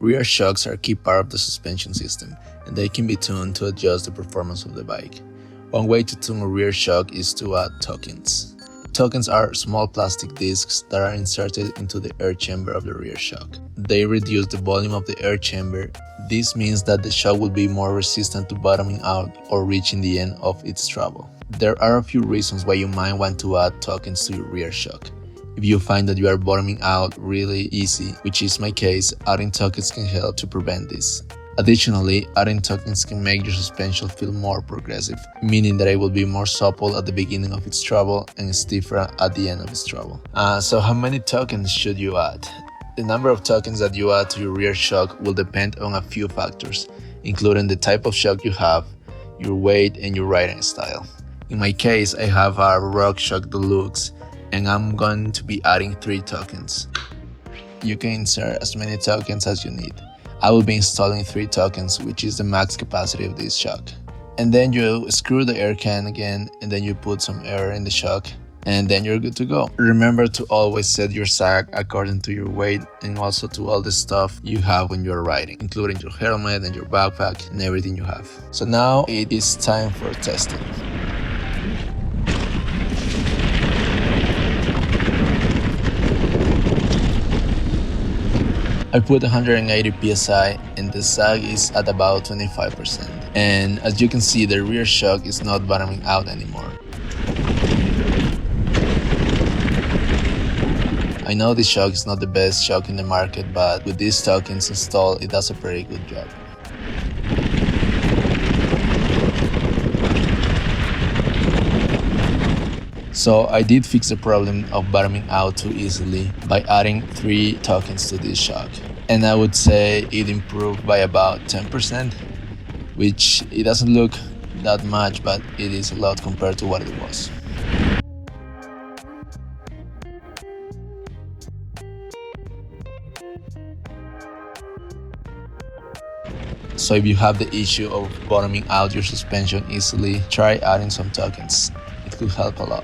Rear shocks are a key part of the suspension system, and they can be tuned to adjust the performance of the bike. One way to tune a rear shock is to add tuck-ins. Tuck-ins are small plastic discs that are inserted into the air chamber of the rear shock. They reduce the volume of the air chamber. This means that the shock will be more resistant to bottoming out or reaching the end of its travel. There are a few reasons why you might want to add tuck-ins to your rear shock. If you find that you are bottoming out really easy, which is my case, adding tuck-ins can help to prevent this. Additionally, adding tuck-ins can make your suspension feel more progressive, meaning that it will be more supple at the beginning of its travel and stiffer at the end of its travel. So how many tuck-ins should you add? The number of tuck-ins that you add to your rear shock will depend on a few factors, including the type of shock you have, your weight, and your riding style. In my case, I have a Rock Shock Deluxe, and I'm going to be adding 3 tuck-ins. You can insert as many tuck-ins as you need. I will be installing 3 tuck-ins, which is the max capacity of this shock. And then you screw the air can again, and then you put some air in the shock, and then you're good to go. Remember to always set your sag according to your weight and also to all the stuff you have when you're riding, including your helmet and your backpack and everything you have. So now it is time for testing. I put 180 psi and the sag is at about 25%. And as you can see, the rear shock is not bottoming out anymore. I know this shock is not the best shock in the market, but with these tuck-ins installed, it does a pretty good job. So I did fix the problem of bottoming out too easily by adding 3 tuck-ins to this shock. And I would say it improved by about 10%, which it doesn't look that much, but it is a lot compared to what it was. So if you have the issue of bottoming out your suspension easily, try adding some tuck-ins. It could help a lot.